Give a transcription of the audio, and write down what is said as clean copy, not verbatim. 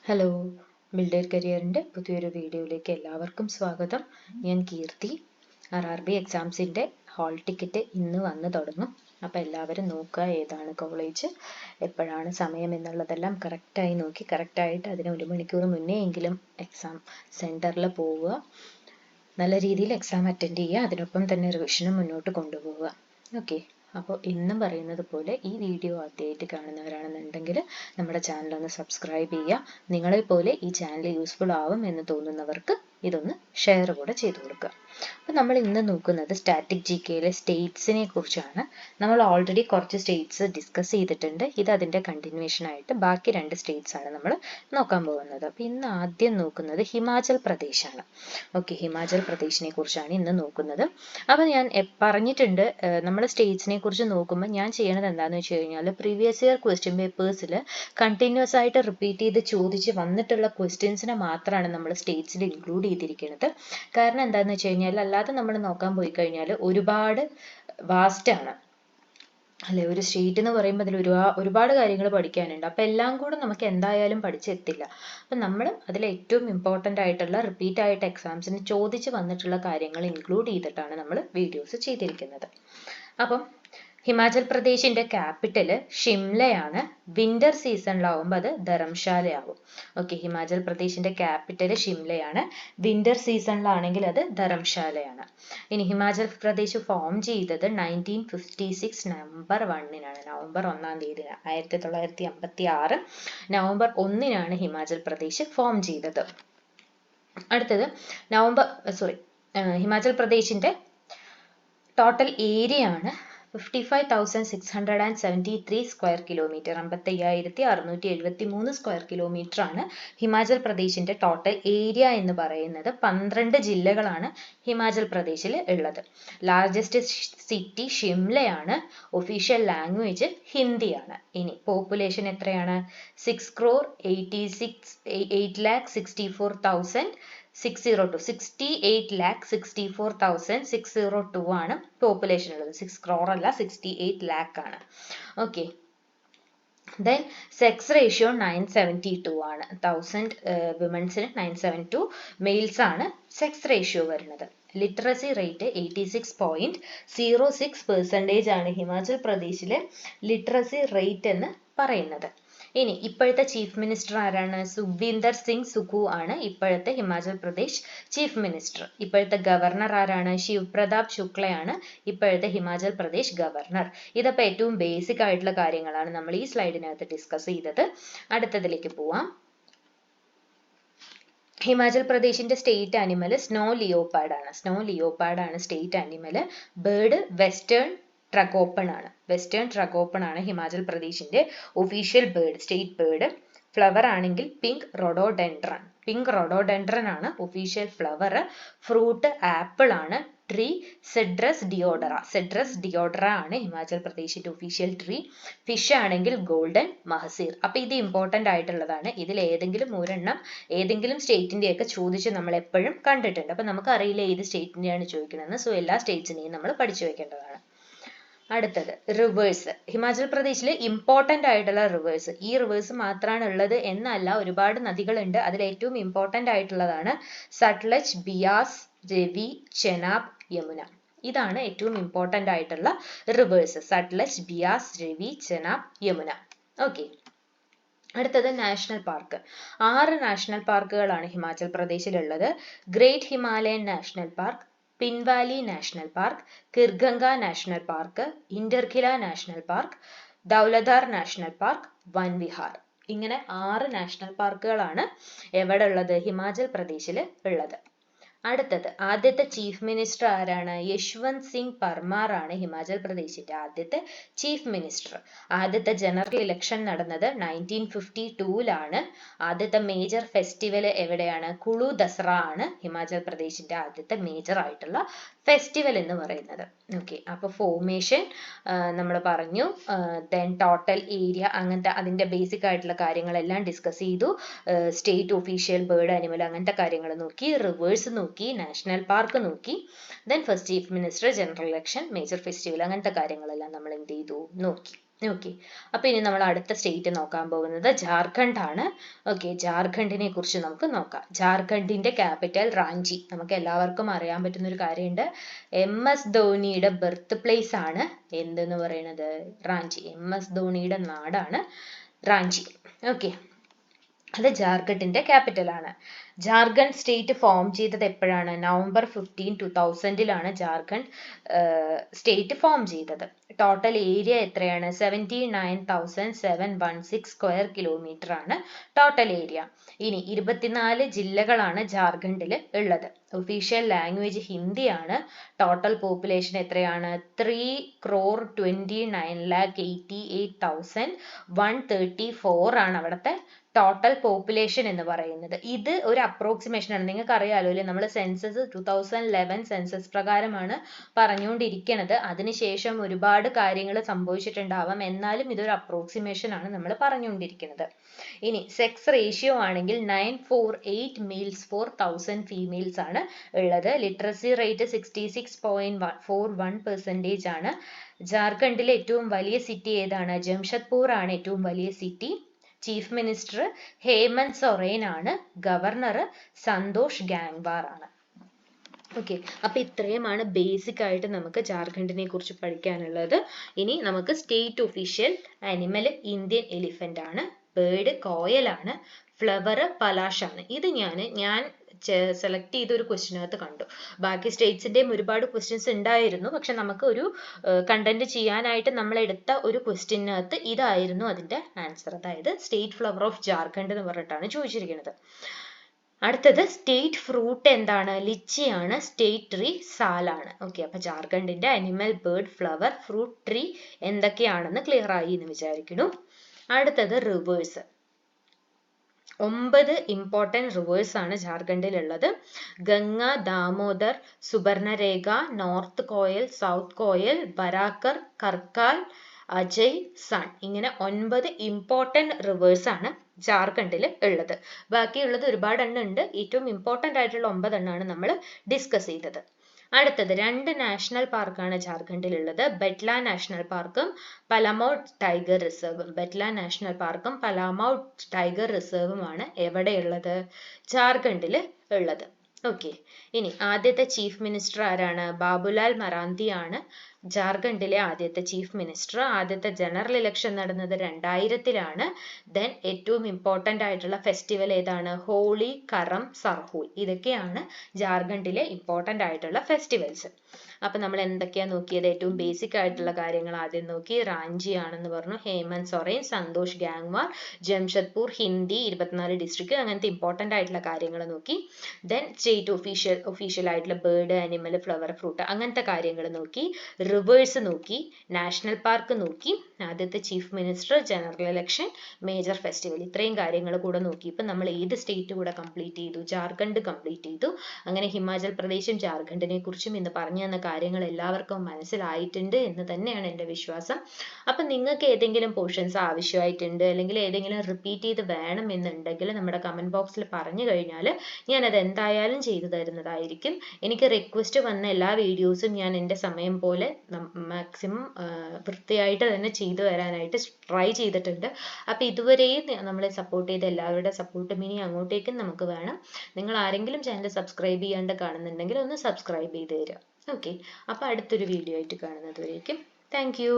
Hello, builder കരിയറിൻ്റെ പുതിയൊരു വീഡിയോയിലേക്ക് എല്ലാവർക്കും സ്വാഗതം. ഞാൻ കീർത്തി. RRB എക്സാംസിൻ്റെ ഹാൾ ടിക്കറ്റ് ഇന്ന് വന്ന് തുടങ്ങും. അപ്പോൾ എല്ലാവരും നോക്കുക, ഏതാണ് കോളേജ്, എപ്പോഴാണ് സമയം എന്നുള്ളതെല്ലാം കറക്റ്റായി നോക്കി കറക്റ്റായിട്ട് അതിന് 1 മണിക്കൂർ മുന്നേ എങ്കിലും എക്സാം സെൻറ്ററിൽ പോവുക. നല്ല രീതിയിൽ എക്സാം അറ്റൻഡ് ചെയ്യുക, അതിനൊപ്പം തന്നെ റിവിഷനും മുന്നോട്ട് കൊണ്ടുപോവുക. ഓക്കെ, അപ്പോൾ ഇന്നും പറയുന്നത് പോലെ ഈ വീഡിയോ ആദ്യമായിട്ട് കാണുന്നവരാണെന്നുണ്ടെങ്കിൽ നമ്മുടെ ചാനൽ ഒന്ന് സബ്സ്ക്രൈബ് ചെയ്യുക. നിങ്ങളെപ്പോലെ ഈ ചാനൽ യൂസ്ഫുൾ ആവും എന്ന് തോന്നുന്നവർക്ക് ഇതൊന്ന് ഷെയർ കൂടെ ചെയ്തു കൊടുക്കുക. അപ്പോൾ നമ്മൾ ഇന്ന് നോക്കുന്നത് സ്റ്റാറ്റിക് GKയിലെ സ്റ്റേറ്റ്സിനെ കുറിച്ചാണ്. നമ്മൾ ഓൾറെഡി കുറച്ച് സ്റ്റേറ്റ്സ് ഡിസ്കസ് ചെയ്തിട്ടുണ്ട്. ഇത് അതിൻ്റെ കണ്ടിന്യൂവേഷൻ ആയിട്ട് ബാക്കി 2 സ്റ്റേറ്റ്സ് ആണ് നമ്മൾ നോക്കാൻ പോകുന്നത്. അപ്പോൾ ഇന്ന് ആദ്യം നോക്കുന്നത് ഹിമാചൽ പ്രദേശാണ്. ഓക്കെ, ഹിമാചൽ പ്രദേശിനെ കുറിച്ചാണ് ഇന്ന് നോക്കുന്നത്. അപ്പോൾ ഞാൻ പറഞ്ഞിട്ടുണ്ട്, നമ്മൾ സ്റ്റേറ്റ്സിനെ കുറിച്ച് നോക്കുമ്പോൾ ഞാൻ ചെയ്യണത് എന്താണെന്ന് വെച്ച് കഴിഞ്ഞാൽ പ്രീവിയസ് ഇയർ ക്വസ്റ്റ്യൻ പേപ്പേഴ്സിൽ കണ്ടിന്യൂസ് ആയിട്ട് റിപ്പീറ്റ് ചെയ്ത് ചോദിച്ച് വന്നിട്ടുള്ള ക്വസ്റ്റ്യൻസിനെ മാത്രമാണ് നമ്മൾ സ്റ്റേറ്റ്സിൽ ഇൻക്ലൂഡ് ചെയ്തിരിക്കുന്നത്. കാരണം എന്താണെന്ന് വെച്ച് കഴിഞ്ഞാൽ അല്ലാതെ നമ്മൾ നോക്കാൻ പോയി കഴിഞ്ഞാൽ ഒരുപാട് വാസ്റ്റ് ആണ് അല്ലെ. ഒരു സ്റ്റേറ്റ് എന്ന് പറയുമ്പോൾ അതിൽ ഒരുപാട് കാര്യങ്ങൾ പഠിക്കാനുണ്ട്. അപ്പം എല്ലാം കൂടെ നമുക്ക് എന്തായാലും പഠിച്ചെത്തില്ല. അപ്പം നമ്മൾ അതിൽ ഏറ്റവും ഇമ്പോർട്ടൻ്റ് ആയിട്ടുള്ള റിപ്പീറ്റ് ആയിട്ട് എക്സാംസിന് ചോദിച്ച് വന്നിട്ടുള്ള കാര്യങ്ങൾ ഇൻക്ലൂഡ് ചെയ്തിട്ടാണ് നമ്മൾ വീഡിയോസ് ചെയ്തിരിക്കുന്നത്. അപ്പം ഹിമാചൽ പ്രദേശിന്റെ ക്യാപിറ്റൽ ഷിംലയാണ്. വിന്റർ സീസണിലാവുമ്പോൾ അത് ധർംശാലയാവും. ഓക്കെ, ഹിമാചൽ പ്രദേശിന്റെ ക്യാപിറ്റൽ ഷിംലയാണ്. വിന്റർ സീസണിലാണെങ്കിൽ അത് ധർംശാലയാണ്. ഇനി ഹിമാചൽ പ്രദേശ് ഫോം ചെയ്തത് 1956 നവംബർ 1-നാണ്. നവംബർ 1-ാം തീയതി 1956 നവംബർ 1-നാണ് ഹിമാചൽ പ്രദേശ് ഫോം ചെയ്തത്. അടുത്തത് ഹിമാചൽ പ്രദേശിന്റെ ടോട്ടൽ ഏരിയ ആണ് 55,673 സ്ക്വയർ കിലോമീറ്റർ. 55,673 സ്ക്വയർ കിലോമീറ്റർ ആണ് ഹിമാചൽ പ്രദേശിന്റെ ടോട്ടൽ ഏരിയ എന്ന് പറയുന്നത്. 12 ജില്ലകളാണ് ഹിമാചൽ പ്രദേശിൽ ഉള്ളത്. ലാർജസ്റ്റ് സിറ്റി ഷിംലയാണ്. ഒഫീഷ്യൽ ലാംഗ്വേജ് ഹിന്ദിയാണ്. ഇനി പോപ്പുലേഷൻ എത്രയാണ്? 68,64,602 ആണ് പോപ്പുലേഷൻ ഉള്ളത്. 6 crore അല്ല, 68 lakh ആണ്. ഓക്കെ, ദെൻ സെക്സ് റേഷ്യോ 972 ആണ്. 1000 വിമൻസിന് 972, മെയിൽസ് ആണ് സെക്സ് റേഷ്യോ വരുന്നത്. ലിറ്ററസി റേറ്റ് 86.06% ആണ് ഹിമാചൽ പ്രദേശിലെ ലിറ്ററസി റേറ്റ് എന്ന് പറയുന്നത്. ഇനി ഇപ്പോഴത്തെ ചീഫ് മിനിസ്റ്റർ ആരാണ്? സുഖ്വീന്ദർ സിംഗ് സുഖു ആണ് ഇപ്പോഴത്തെ ഹിമാചൽ പ്രദേശ് ചീഫ് മിനിസ്റ്റർ. ഇപ്പോഴത്തെ ഗവർണർ ആരാണ്? ശിവ് പ്രതാപ് ശുക്ലയാണ് ഇപ്പോഴത്തെ ഹിമാചൽ പ്രദേശ് ഗവർണർ. ഇതപ്പോൾ ഏറ്റവും ബേസിക് ആയിട്ടുള്ള കാര്യങ്ങളാണ് നമ്മൾ ഈ സ്ലൈഡിനകത്ത് ഡിസ്കസ് ചെയ്തത്. അടുത്തതിലേക്ക് പോവാം. ഹിമാചൽ പ്രദേശിന്റെ സ്റ്റേറ്റ് ആനിമൽ സ്നോ ലിയോപാർഡ് ആണ്. സ്നോ ലിയോപാർഡ് ആണ് state animal. Bird western tragopan ആണ്. വെസ്റ്റേൺ ട്രഗോപ്പൺ ആണ് ഹിമാചൽ പ്രദേശിന്റെ official bird, state bird. Flower ആണെങ്കിൽ പിങ്ക് റോഡോഡെൻഡ്രൺ. പിങ്ക് റോഡോഡെൻഡ്രൺ ആണ് ഒഫീഷ്യൽ ഫ്ലവർ. ഫ്രൂട്ട് ആപ്പിൾ ആണ്. Tree cedrus deodara. Cedrus deodara ആണ് ഹിമാചൽ പ്രദേശിന്റെ ഒഫീഷ്യൽ ട്രീ. ഫിഷ് ആണെങ്കിൽ ഗോൾഡൻ മഹസീർ. അപ്പൊ ഇത് ഇമ്പോർട്ടന്റ് ആയിട്ടുള്ളതാണ്. ഇതിൽ ഏതെങ്കിലും ഒരെണ്ണം ഏതെങ്കിലും സ്റ്റേറ്റിന്റെയൊക്കെ ചോദിച്ച് നമ്മൾ എപ്പോഴും കണ്ടിട്ടുണ്ട്. അപ്പൊ നമുക്ക് അറിയില്ല ഏത് സ്റ്റേറ്റിന്റെയാണ് ചോദിക്കണമെന്ന്. സോ എല്ലാ സ്റ്റേറ്റ്സിനെയും നമ്മൾ പഠിച്ചു വെക്കേണ്ടതാണ്. അടുത്തത് റിവേഴ്സ്. ഹിമാചൽ പ്രദേശിൽ ഇമ്പോർട്ടൻ്റ് ആയിട്ടുള്ള റിവേഴ്സ്, ഈ റിവേഴ്സ് മാത്രമാണ് ഉള്ളത് എന്നല്ല, ഒരുപാട് നദികളുണ്ട്. അതിൽ ഏറ്റവും ഇമ്പോർട്ടൻ്റ് ആയിട്ടുള്ളതാണ് സട്ലജ്, ബിയാസ്, രവി, ചെനാബ്, യമുന. ഇതാണ് ഏറ്റവും ഇമ്പോർട്ടൻ്റ് ആയിട്ടുള്ള റിവേഴ്സ്. സട്ലജ്, ബിയാസ്, രവി, ചെനാബ്, യമുന. ഓക്കെ, അടുത്തത് നാഷണൽ പാർക്ക്. 6 നാഷണൽ പാർക്കുകളാണ് ഹിമാചൽ പ്രദേശിലുള്ളത്. Great Himalayan national park, Pin Valley national park, Khirganga national park, Inderkilla national park, Dhauladhar national park, Van Vihar. ഇങ്ങനെ 6 നാഷണൽ പാർക്കുകളാണ് എവിടെ ഉള്ളത്? ഹിമാചൽ പ്രദേശിൽ ഉള്ളത്. അടുത്തത് ആദ്യത്തെ ചീഫ് മിനിസ്റ്റർ ആരാണ്? യശ്വന്ത് സിംഗ് പർമാർ ആണ് ഹിമാചൽ പ്രദേശിന്റെ ആദ്യത്തെ ചീഫ് മിനിസ്റ്റർ. ആദ്യത്തെ ജനറൽ ഇലക്ഷൻ നടന്നത് 1952-ലാണ്. ആദ്യത്തെ മേജർ ഫെസ്റ്റിവൽ എവിടെയാണ്? കുളു ദസറ ആണ് ഹിമാചൽ പ്രദേശിന്റെ ആദ്യത്തെ മേജർ ആയിട്ടുള്ള ഫെസ്റ്റിവൽ എന്ന് പറയുന്നത്. ഓക്കെ, അപ്പൊ ഫോർമേഷൻ നമ്മൾ പറഞ്ഞു. ദെൻ ടോട്ടൽ ഏരിയ, അങ്ങനത്തെ അതിന്റെ ബേസിക് ആയിട്ടുള്ള കാര്യങ്ങളെല്ലാം ഡിസ്കസ് ചെയ്തു. സ്റ്റേറ്റ് ഒഫീഷ്യൽ ബേർഡ് ആനിമൽ അങ്ങനത്തെ കാര്യങ്ങൾ നോക്കി. റിവേഴ്സ് നോക്കി, നാഷണൽ പാർക്ക് നോക്കി. Then first chief minister, general election, major festival അങ്ങനത്തെ കാര്യങ്ങളെല്ലാം നമ്മൾ എന്ത് ചെയ്തു? നോക്കി. ഓക്കെ, അപ്പൊ ഇനി നമ്മൾ അടുത്ത സ്റ്റേറ്റ് നോക്കാൻ പോകുന്നത് ജാർഖണ്ഡ് ആണ്. ഓക്കെ, ജാർഖണ്ഡിനെ കുറിച്ച് നമുക്ക് നോക്കാം. ജാർഖണ്ഡിന്റെ ക്യാപിറ്റൽ റാഞ്ചി. നമുക്ക് എല്ലാവർക്കും അറിയാൻ പറ്റുന്ന ഒരു കാര്യമുണ്ട്, MS ധോണിയുടെ ബർത്ത് പ്ലേസ് ആണ് എന്തെന്ന് പറയുന്നത്, റാഞ്ചി. MS ധോണിയുടെ നാടാണ് റാഞ്ചി. ഓക്കെ, അത് ജാർഖണ്ഡിന്റെ ക്യാപിറ്റൽ ആണ്. ജാർഖണ്ഡ് സ്റ്റേറ്റ് ഫോം ചെയ്തത് എപ്പോഴാണ്? നവംബർ 15, 2000 ജാർഖണ്ഡ് സ്റ്റേറ്റ് ഫോം ചെയ്തത്. ടോട്ടൽ ഏരിയ എത്രയാണ്? 79,716 സ്ക്വയർ കിലോമീറ്റർ ആണ് ടോട്ടൽ ഏരിയ. ഇനി 24 ജില്ലകളാണ് ജാർഖണ്ഡിൽ ഉള്ളത്. ഒഫീഷ്യൽ ലാംഗ്വേജ് ഹിന്ദിയാണ്. ടോട്ടൽ പോപ്പുലേഷൻ എത്രയാണ്? 3,29,88,134 ആണ് അവിടുത്തെ ടോട്ടൽ പോപ്പുലേഷൻ എന്ന് പറയുന്നത്. ഇത് ഒരു അപ്രോക്സിമേഷൻ ആണ്. നിങ്ങൾക്ക് അറിയാലോ അല്ലെ, നമ്മൾ സെൻസസ് 2011 സെൻസസ് പ്രകാരമാണ് പറഞ്ഞുകൊണ്ടിരിക്കുന്നത്. അതിനുശേഷം ഒരുപാട് കാര്യങ്ങൾ സംഭവിച്ചിട്ടുണ്ടാവാം, എന്നാലും ഇതൊരു അപ്രോക്സിമേഷൻ ആണ് നമ്മൾ പറഞ്ഞുകൊണ്ടിരിക്കുന്നത്. ഇനി സെക്സ് റേഷ്യോ ആണെങ്കിൽ 948 മെയിൽസ് ഫോർ 1000 ഫീമെയിൽസ് ആണ് ഉള്ളത്. ലിറ്ററസി റേറ്റ് 66.41% ആണ്. ജാർഖണ്ഡിലെ ഏറ്റവും വലിയ സിറ്റി ഏതാണ്? ജംഷഡ്പൂർ ആണ് ഏറ്റവും വലിയ city. Chief minister Hemant Soren ആണ്. ഗവർണർ സന്തോഷ് ഗാംഗ്വാർ ആണ്. ഓക്കെ, അപ്പൊ ഇത്രയുമാണ് ബേസിക് ആയിട്ട് നമുക്ക് ജാർഖണ്ഡിനെ കുറിച്ച് പഠിക്കാനുള്ളത്. ഇനി നമുക്ക് state official animal Indian elephant ആണ്. ബേർഡ് കോയലാണ്. ഫ്ലവർ പലാഷ് ആണ്. ഇത് ഞാൻ സെലക്ട് ചെയ്ത ഒരു ക്വസ്റ്റിനകത്ത് കണ്ടു. ബാക്കി സ്റ്റേറ്റ്സിന്റെയും ഒരുപാട് ക്വസ്റ്റ്യൻസ് ഉണ്ടായിരുന്നു, പക്ഷെ നമുക്ക് ഒരു കണ്ടന്റ് ചെയ്യാനായിട്ട് നമ്മൾ എടുത്ത ഒരു ക്വസ്റ്റിനകത്ത് ഇതായിരുന്നു അതിന്റെ ആൻസർ. അതായത് സ്റ്റേറ്റ് ഫ്ലവർ ഓഫ് ജാർഖണ്ഡ് എന്ന് പറഞ്ഞിട്ടാണ് ചോദിച്ചിരിക്കുന്നത്. അടുത്തത് സ്റ്റേറ്റ് ഫ്രൂട്ട് എന്താണ്? ലിച്ചിയാണ്. സ്റ്റേറ്റ് ട്രീ സാലാണ്. ഓക്കെ, അപ്പൊ ജാർഖണ്ഡിന്റെ animal, bird, flower, fruit, tree എന്തൊക്കെയാണെന്ന് ക്ലിയർ ആയി എന്ന് വിചാരിക്കുന്നു. അടുത്തത് റിവേഴ്സ്. 9 ഇമ്പോർട്ടൻറ്റ് റിവേഴ്സ് ആണ് ജാർഖണ്ഡിൽ ഉള്ളത്. Ganga, Damodar, Subarnarekha, north Koel, south Koel, Barakar, കർക്കാൽ, Ajay, sun. ഇങ്ങനെ 9 ഇമ്പോർട്ടൻറ്റ് റിവേഴ്സ് ആണ് ജാർഖണ്ഡിൽ ഉള്ളത്. ബാക്കിയുള്ളത് ഒരുപാട് എണ്ണം ഉണ്ട്. ഏറ്റവും ഇമ്പോർട്ടൻ്റ് ആയിട്ടുള്ള 9 എണ്ണമാണ് നമ്മൾ ഡിസ്കസ് ചെയ്തത്. അടുത്തത് 2 നാഷണൽ പാർക്കാണ് ജാർഖണ്ഡിൽ ഉള്ളത്. ബെറ്റ്ല നാഷണൽ പാർക്കും പലമൗ ടൈഗർ റിസർവും. ബെറ്റ്ല നാഷണൽ പാർക്കും പലാമൗ ടൈഗർ റിസർവുമാണ് എവിടെയുള്ളത്? ജാർഖണ്ഡിൽ ഉള്ളത്. ഓക്കെ, ഇനി ആദ്യത്തെ ചീഫ് മിനിസ്റ്റർ ആരാണ്? ബാബുലാൽ മറാന്തി ആണ് ജാർഖണ്ഡിലെ ആദ്യത്തെ ചീഫ് മിനിസ്റ്റർ. ആദ്യത്തെ ജനറൽ ഇലക്ഷൻ നടന്നത് 2000-ലാണ്. ദെൻ ഏറ്റവും ഇമ്പോർട്ടൻ്റ് ആയിട്ടുള്ള ഫെസ്റ്റിവൽ ഏതാണ്? ഹോളി, കറം, സർഹൂൽ. ഇതൊക്കെയാണ് ജാർഖണ്ഡിലെ ഇമ്പോർട്ടൻ്റ് ആയിട്ടുള്ള ഫെസ്റ്റിവൽസ്. അപ്പൊ നമ്മൾ എന്തൊക്കെയാ നോക്കിയത്? ഏറ്റവും ബേസിക് ആയിട്ടുള്ള കാര്യങ്ങൾ ആദ്യം നോക്കി. റാഞ്ചി ആണെന്ന് പറഞ്ഞു. ഹേമന്ത് സൊറേൻ, സന്തോഷ് ഗാംഗ്വാർ, ജംഷഡ്പൂർ, ഹിന്ദി, 24 ഡിസ്ട്രിക്ട്, അങ്ങനത്തെ ഇമ്പോർട്ടൻ്റ് ആയിട്ടുള്ള കാര്യങ്ങൾ നോക്കി. ദെൻ സ്റ്റേറ്റ് ഒഫീഷ്യൽ ആയിട്ടുള്ള ബേർഡ്, അനിമൽ, ഫ്ലവർ, ഫ്രൂട്ട് അങ്ങനത്തെ കാര്യങ്ങൾ നോക്കി. റിവേഴ്സ് നോക്കി, നാഷണൽ പാർക്ക് നോക്കി, ആദ്യത്തെ chief minister, general election, major festival, ഇത്രയും കാര്യങ്ങൾ കൂടെ നോക്കി. ഇപ്പം നമ്മൾ ഏത് സ്റ്റേറ്റ് കൂടെ കംപ്ലീറ്റ് ചെയ്തു? ജാർഖണ്ഡ് കംപ്ലീറ്റ് ചെയ്തു. അങ്ങനെ ഹിമാചൽ പ്രദേശും ജാർഖണ്ഡിനെ കുറിച്ചും ഇന്ന് പറഞ്ഞു തന്ന കാര്യങ്ങൾ എല്ലാവർക്കും മനസ്സിലായിട്ടുണ്ട് എന്ന് തന്നെയാണ് എൻ്റെ വിശ്വാസം. അപ്പം നിങ്ങൾക്ക് ഏതെങ്കിലും പോർഷൻസ് ആവശ്യമായിട്ടുണ്ട്, അല്ലെങ്കിൽ ഏതെങ്കിലും റിപ്പീറ്റ് ചെയ്ത് വേണം എന്നുണ്ടെങ്കിൽ നമ്മുടെ കമൻറ്റ് ബോക്സിൽ പറഞ്ഞു കഴിഞ്ഞാൽ ഞാനത് എന്തായാലും ചെയ്തു തരുന്നതായിരിക്കും. എനിക്ക് റിക്വസ്റ്റ് വന്ന എല്ലാ വീഡിയോസും ഞാൻ എൻ്റെ സമയം പോലെ മാക്സിമം വൃത്തിയായിട്ട് തന്നെ ചെയ്തു തരാനായിട്ട് ട്രൈ ചെയ്തിട്ടുണ്ട്. അപ്പം ഇതുവരെയും നമ്മളെ സപ്പോർട്ട് ചെയ്ത എല്ലാവരുടെ സപ്പോർട്ടും ഇനി അങ്ങോട്ടേക്കും നമുക്ക് വേണം. നിങ്ങൾ ആരെങ്കിലും ചാനൽ സബ്സ്ക്രൈബ് ചെയ്യാണ്ട് കാണുന്നുണ്ടെങ്കിൽ ഒന്ന് സബ്സ്ക്രൈബ് ചെയ്ത് തരിക. ഓക്കെ, അപ്പോൾ അടുത്തൊരു വീഡിയോ ആയിട്ട് കാണുന്നത് വരേക്കും താങ്ക് യു.